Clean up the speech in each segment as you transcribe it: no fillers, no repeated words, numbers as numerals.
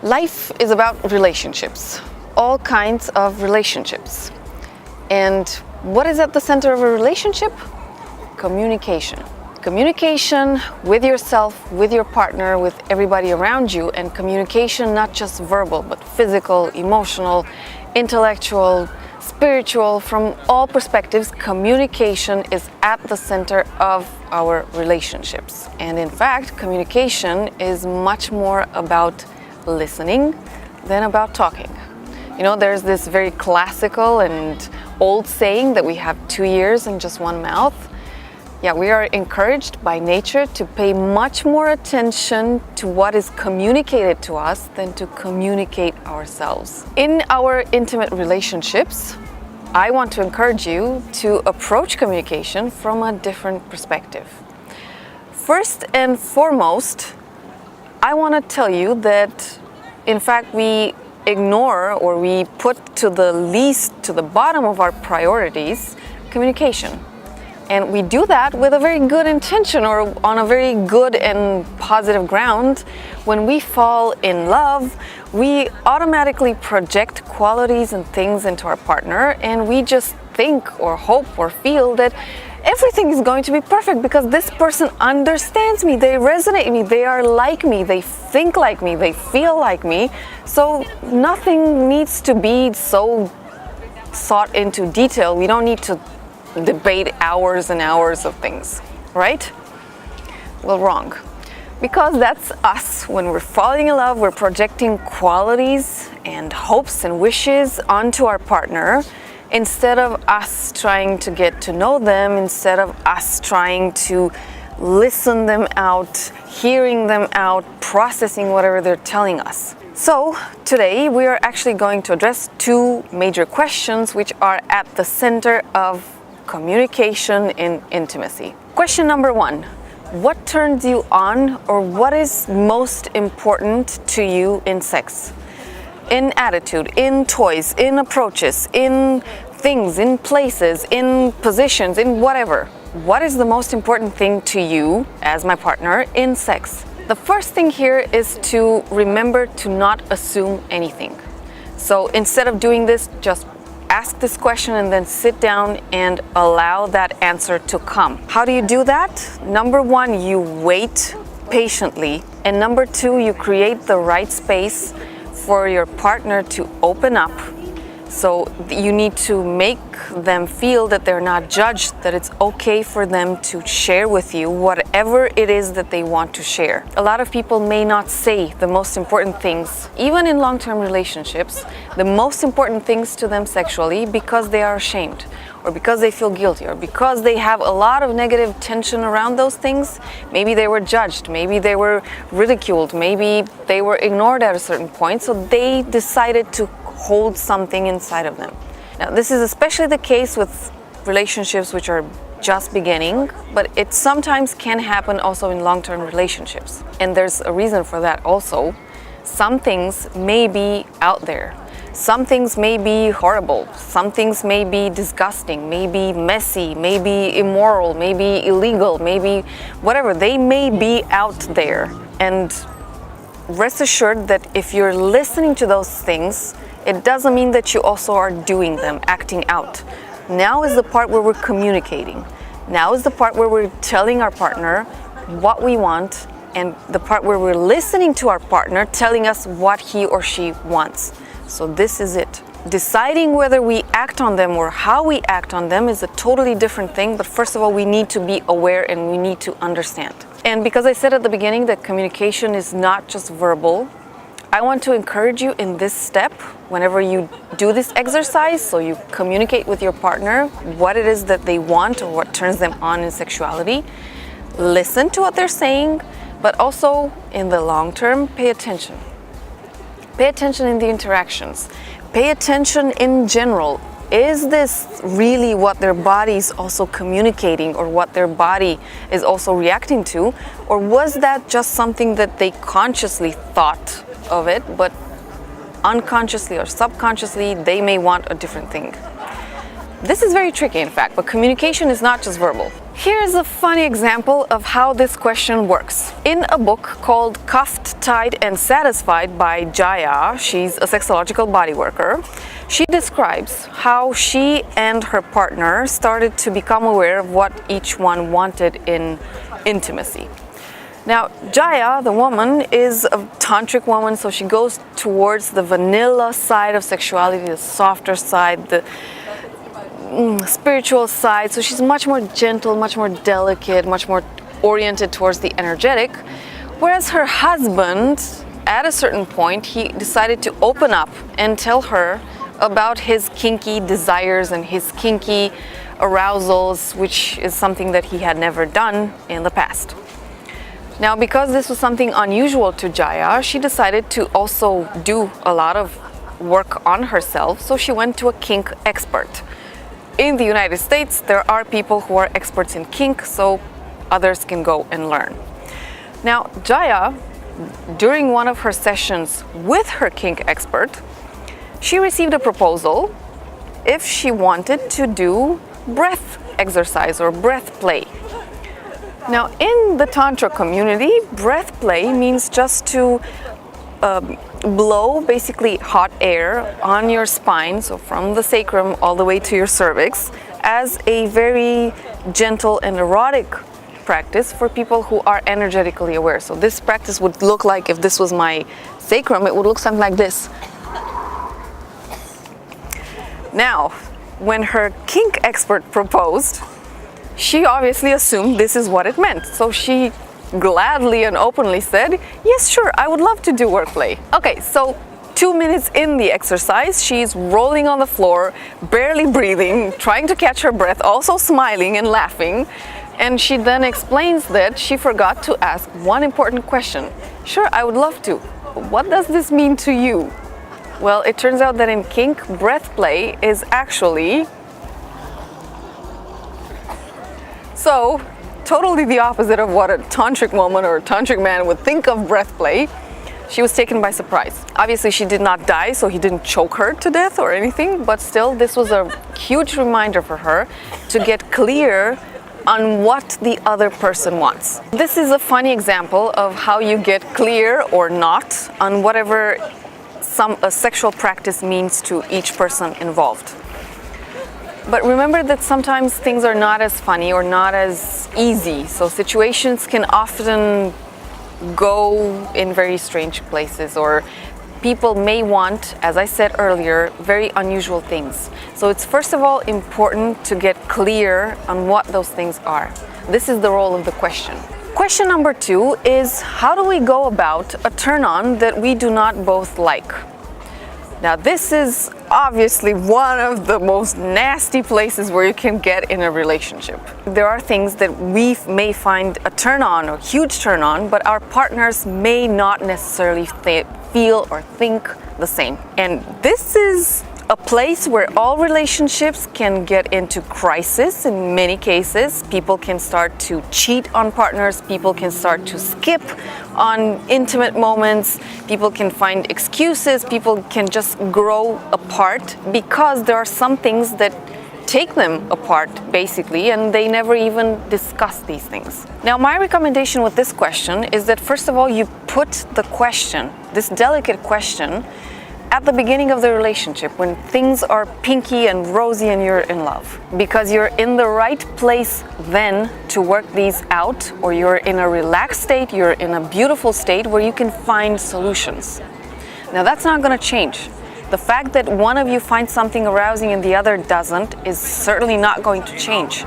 Life is about relationships, all kinds of relationships. And what is at the center of a relationship? Communication. Communication with yourself, with your partner, with everybody around you, and communication not just verbal, but physical, emotional, intellectual, spiritual, from all perspectives. Communication is at the center of our relationships. And in fact, communication is much more about listening than about talking. You know, there's this very classical and old saying that we have 2 ears and just one mouth. Yeah, we are encouraged by nature to pay much more attention to what is communicated to us than to communicate ourselves. In our intimate relationships, I want to encourage you to approach communication from a different perspective. First and foremost, I want to tell you that, in fact, we ignore or we put to the bottom of our priorities communication. And we do that with a very good intention or on a very good and positive ground. When we fall in love, we automatically project qualities and things into our partner, and we just think or hope or feel that everything is going to be perfect because this person understands me, they resonate with me, they are like me, they think like me, they feel like me. So nothing needs to be so sought into detail. We don't need to debate hours and hours of things, right? Well, wrong. Because that's us. When we're falling in love, we're projecting qualities and hopes and wishes onto our partner instead of us trying to get to know them, instead of us trying to listen them out, hearing them out, processing whatever they're telling us. So today we are actually going to address 2 major questions which are at the center of communication in intimacy. Question number 1. What turns you on, or what is most important to you in sex? In attitude, in toys, in approaches, in things, in places, in positions, in whatever. What is the most important thing to you as my partner in sex? The first thing here is to remember to not assume anything. So instead of doing this, just ask this question and then sit down and allow that answer to come. How do you do that? Number 1, you wait patiently. And number 2, you create the right space for your partner to open up. So you need to make them feel that they're not judged, that it's okay for them to share with you whatever it is that they want to share. A lot of people may not say the most important things, even in long-term relationships, the most important things to them sexually because they are ashamed, or because they feel guilty, or because they have a lot of negative tension around those things. Maybe they were judged, maybe they were ridiculed, maybe they were ignored at a certain point, so they decided to hold something inside of them. Now, this is especially the case with relationships which are just beginning, but it sometimes can happen also in long-term relationships. And there's a reason for that also. Some things may be out there. Some things may be horrible. Some things may be disgusting, maybe messy, maybe immoral, maybe illegal, maybe whatever. They may be out there. And rest assured that if you're listening to those things, it doesn't mean that you also are doing them, acting out. Now is the part where we're communicating. Now is the part where we're telling our partner what we want, and the part where we're listening to our partner telling us what he or she wants. So this is it. Deciding whether we act on them or how we act on them is a totally different thing, but first of all, we need to be aware and we need to understand. And because I said at the beginning that communication is not just verbal, I want to encourage you in this step, whenever you do this exercise, so you communicate with your partner what it is that they want or what turns them on in sexuality. Listen to what they're saying, but also in the long term, pay attention. Pay attention in the interactions. Pay attention in general. Is this really what their body is also communicating, or what their body is also reacting to? Or was that just something that they consciously thought of it, but unconsciously or subconsciously they may want a different thing? This is very tricky, in fact, but communication is not just verbal. Here's a funny example of how this question works. In a book called Cuffed, Tied and Satisfied by Jaya, she's a sexological bodyworker, she describes how she and her partner started to become aware of what each one wanted in intimacy. Now, Jaya, the woman, is a tantric woman, so she goes towards the vanilla side of sexuality, the softer side, the spiritual side. So she's much more gentle, much more delicate, much more oriented towards the energetic. Whereas her husband, at a certain point, he decided to open up and tell her about his kinky desires and his kinky arousals, which is something that he had never done in the past. Now, because this was something unusual to Jaya, she decided to also do a lot of work on herself, so she went to a kink expert. In the United States, there are people who are experts in kink, so others can go and learn. Now, Jaya, during one of her sessions with her kink expert, she received a proposal if she wanted to do breath exercise or breath play. Now, in the Tantra community, breath play means just to blow basically hot air on your spine, so from the sacrum all the way to your cervix, as a very gentle and erotic practice for people who are energetically aware. So this practice would look like, if this was my sacrum, it would look something like this. Now, when her kink expert proposed, she obviously assumed this is what it meant. So she gladly and openly said, yes, sure, I would love to do work play. Okay, so 2 minutes in the exercise, she's rolling on the floor, barely breathing, trying to catch her breath, also smiling and laughing. And she then explains that she forgot to ask one important question. Sure, I would love to. But what does this mean to you? Well, it turns out that in kink, breath play is actually so totally the opposite of what a tantric woman or a tantric man would think of breath play. She was taken by surprise. Obviously, she did not die, so he didn't choke her to death or anything, but still, this was a huge reminder for her to get clear on what the other person wants. This is a funny example of how you get clear or not on whatever a sexual practice means to each person involved. But remember that sometimes things are not as funny or not as easy, so situations can often go in very strange places, or people may want, as I said earlier, very unusual things. So it's first of all important to get clear on what those things are. This is the role of the question. Question number 2 is, how do we go about a turn-on that we do not both like? Now, this is obviously one of the most nasty places where you can get in a relationship. There are things that we may find a turn-on or huge turn-on, but our partners may not necessarily feel or think the same. And this is a place where all relationships can get into crisis in many cases. People can start to cheat on partners, people can start to skip on intimate moments, people can find excuses, people can just grow apart because there are some things that take them apart basically, and they never even discuss these things. Now, my recommendation with this question is that first of all, you put the question, this delicate question, at the beginning of the relationship, when things are pinky and rosy and you're in love, because you're in the right place then to work these out, or you're in a relaxed state, you're in a beautiful state where you can find solutions. Now, that's not going to change. The fact that one of you finds something arousing and the other doesn't is certainly not going to change.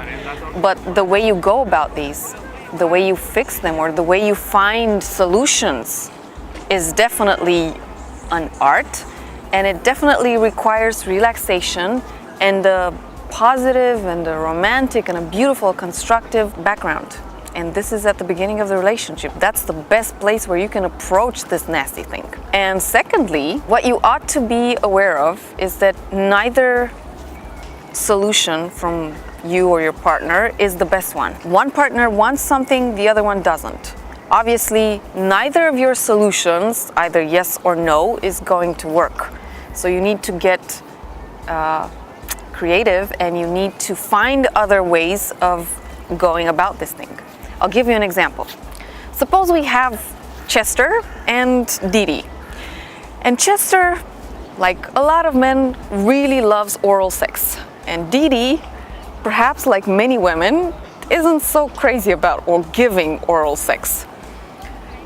But the way you go about these, the way you fix them, or the way you find solutions is definitely an art. And it definitely requires relaxation and a positive and a romantic and a beautiful, constructive background. And this is at the beginning of the relationship. That's the best place where you can approach this nasty thing. And secondly, what you ought to be aware of is that neither solution from you or your partner is the best one. One partner wants something, the other one doesn't. Obviously, neither of your solutions, either yes or no, is going to work. So you need to get creative, and you need to find other ways of going about this thing. I'll give you an example. Suppose we have Chester and Dee Dee. And Chester, like a lot of men, really loves oral sex. And Dee Dee, perhaps like many women, isn't so crazy about or giving oral sex.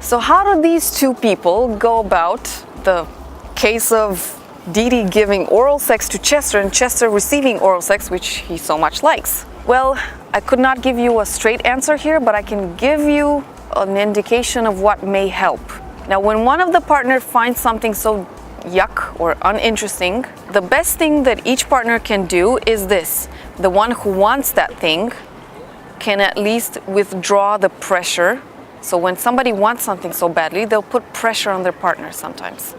So how do these two people go about the case of Dee Dee giving oral sex to Chester and Chester receiving oral sex, which he so much likes? Well, I could not give you a straight answer here, but I can give you an indication of what may help. Now, when one of the partners finds something so yuck or uninteresting, the best thing that each partner can do is this. The one who wants that thing can at least withdraw the pressure. So when somebody wants something so badly, they'll put pressure on their partner sometimes.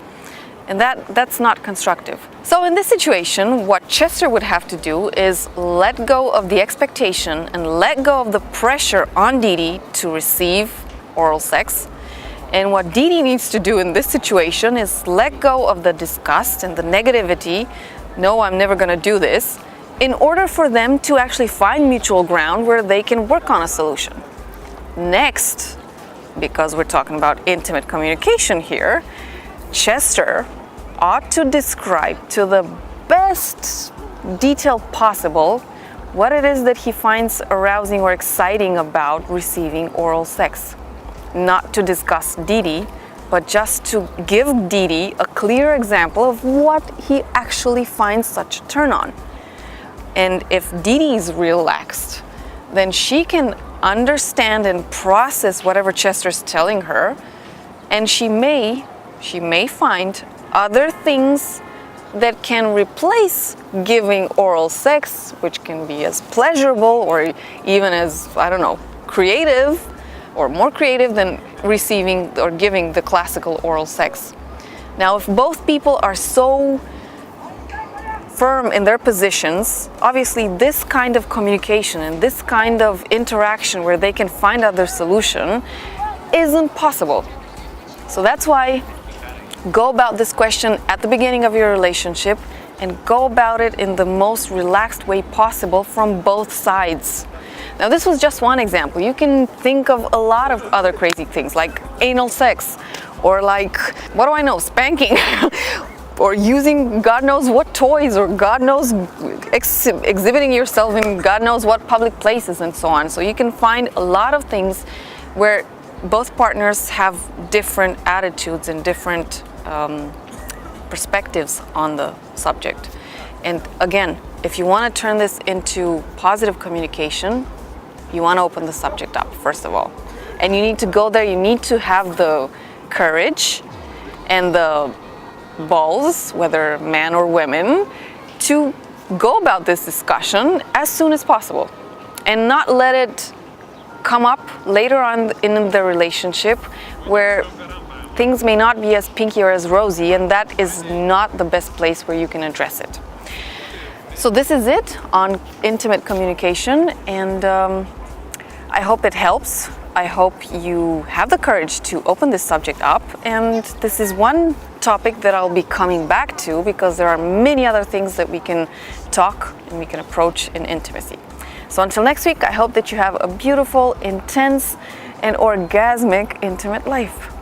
And that's not constructive. So in this situation, what Chester would have to do is let go of the expectation and let go of the pressure on Dee Dee to receive oral sex. And what Dee Dee needs to do in this situation is let go of the disgust and the negativity, no, I'm never gonna do this, in order for them to actually find mutual ground where they can work on a solution. Next, because we're talking about intimate communication here, Chester ought to describe to the best detail possible what it is that he finds arousing or exciting about receiving oral sex. Not to discuss Dee Dee, but just to give Dee Dee a clear example of what he actually finds such a turn on. And if Dee Dee is relaxed, then she can understand and process whatever Chester's telling her, and she may find other things that can replace giving oral sex, which can be as pleasurable or even as, I don't know, creative or more creative than receiving or giving the classical oral sex. Now, if both people are so firm in their positions, obviously this kind of communication and this kind of interaction where they can find out their solution isn't possible. So that's why go about this question at the beginning of your relationship and go about it in the most relaxed way possible from both sides. Now, this was just one example. You can think of a lot of other crazy things like anal sex or like, what do I know, spanking or using God knows what toys or God knows exhibiting yourself in God knows what public places and so on. So you can find a lot of things where both partners have different attitudes and different perspectives on the subject. And again, if you want to turn this into positive communication, you want to open the subject up, first of all. And you need to go there, you need to have the courage and the balls, whether man or women, to go about this discussion as soon as possible and not let it come up later on in the relationship where things may not be as pinky or as rosy, and that is not the best place where you can address it. So this is it on intimate communication, and I hope it helps. I hope you have the courage to open this subject up, and this is one topic that I'll be coming back to because there are many other things that we can talk and we can approach in intimacy. So until next week, I hope that you have a beautiful, intense, and orgasmic intimate life.